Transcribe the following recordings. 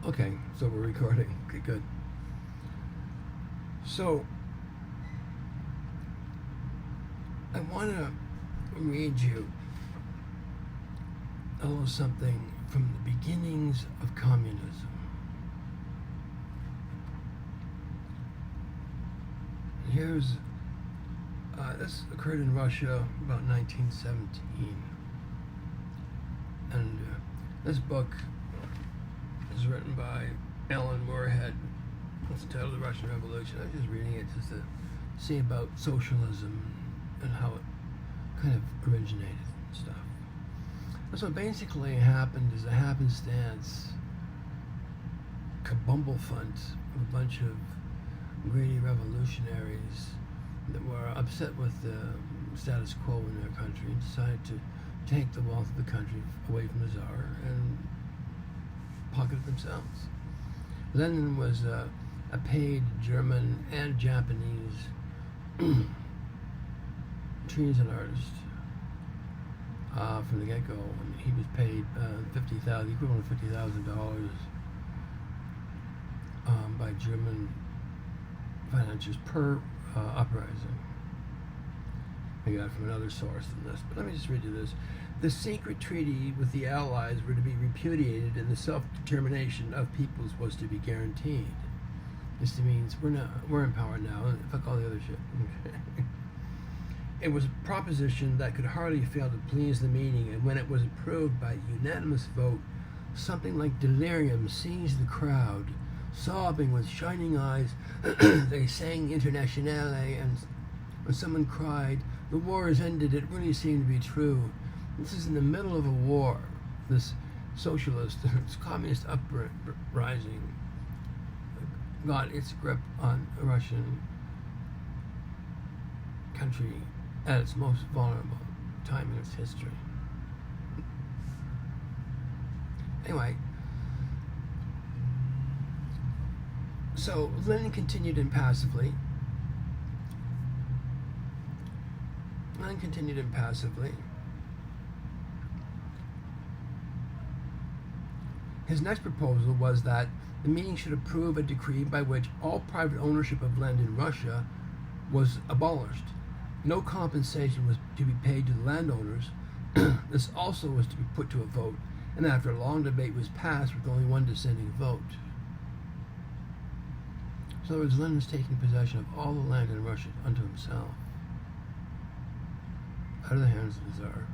Okay, so we're recording. Okay, good. So, I want to read you a little something from the beginnings of communism. And here's, this occurred in Russia about 1917. And this book is written by Alan Moorhead. It's entitled The Russian Revolution. I was just reading it just to see about socialism and how it kind of originated and stuff. And so basically happened is a happenstance kabumblefunt of a bunch of greedy revolutionaries that were upset with the status quo in their country and decided to take the wealth of the country away from the Tsar and pocket it themselves. Lenin was a paid German and Japanese treason artist from the get-go. I mean, he was paid the equivalent of $50,000 by German financiers per uprising. I got it from another source than this, but let me just read you this. The secret treaty with the Allies were to be repudiated, and the self-determination of peoples was to be guaranteed. This means we're in power now, and fuck all the other shit. It was a proposition that could hardly fail to please the meeting, and when it was approved by unanimous vote, something like delirium seized the crowd. Sobbing with shining eyes, they sang Internationale, and when someone cried, "The war is ended," it really seemed to be true. This is in the middle of a war. This socialist, this communist uprising got its grip on the Russian country at its most vulnerable time in its history. Anyway, so Lenin continued impassively. His next proposal was that the meeting should approve a decree by which all private ownership of land in Russia was abolished. No compensation was to be paid to the landowners. This also was to be put to a vote, and after a long debate was passed with only one dissenting vote. So in other words, Lenin's taking possession of all the land in Russia unto himself, out of the hands of the Tsar.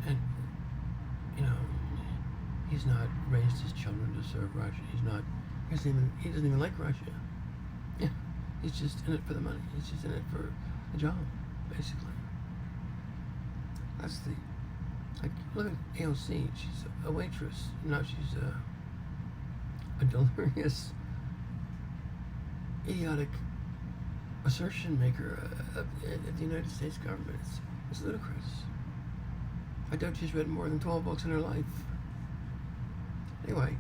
And, he's not raised his children to serve Russia. He doesn't even like Russia. Yeah, he's just in it for the money. He's just in it for a job, basically. That's look at AOC. She's a waitress. Now she's a delirious, idiotic assertion maker at the United States government. It's ludicrous. I doubt she's read more than 12 books in her life. Anyway,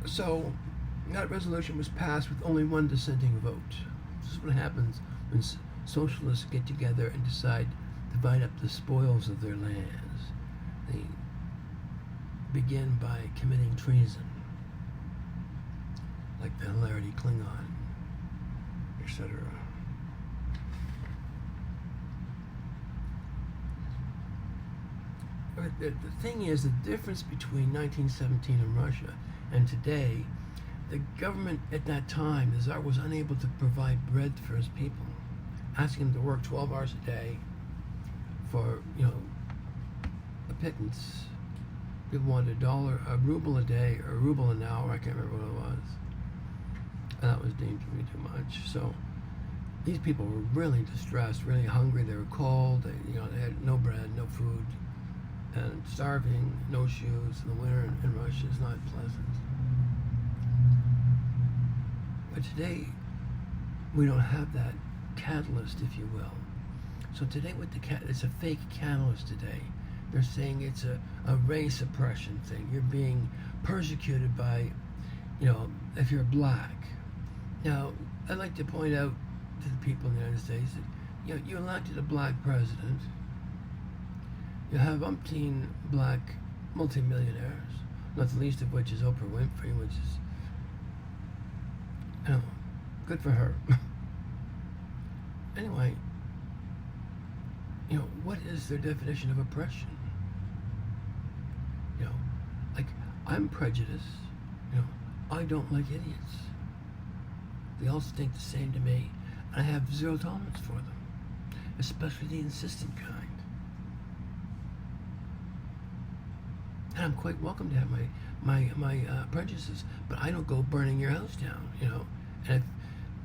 so that resolution was passed with only one dissenting vote. This is what happens when socialists get together and decide to divide up the spoils of their lands. They begin by committing treason, like the hilarity Klingon, etc. The thing is, the difference between 1917 in Russia and today, the government at that time, the Tsar, was unable to provide bread for his people, asking them to work 12 hours a day for, a pittance. People wanted a ruble a day, or a ruble an hour, I can't remember what it was. And that was deemed to be too much. So these people were really distressed, really hungry. They were cold. They had no bread, no food, and starving, no shoes. The winter in Russia is not pleasant. But today, we don't have that catalyst, if you will. So today, it's a fake catalyst today. They're saying it's a race oppression thing. You're being persecuted by, if you're black. Now, I'd like to point out to the people in the United States that, you elected a black president. You have umpteen black multimillionaires, not the least of which is Oprah Winfrey, which is, you know, good for her. Anyway, you know, what is their definition of oppression? You know, like, I'm prejudiced. You know, I don't like idiots. They all stink the same to me, and I have zero tolerance for them, especially the insistent kind. And I'm quite welcome to have my prejudices, but I don't go burning your house down, you know. And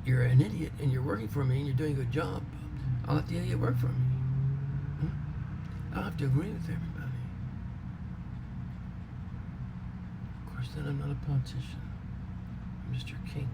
if you're an idiot and you're working for me and you're doing a good job, I'll let the idiot work for me. I don't have to agree with everybody. Of course, then I'm not a politician. I'm just your king.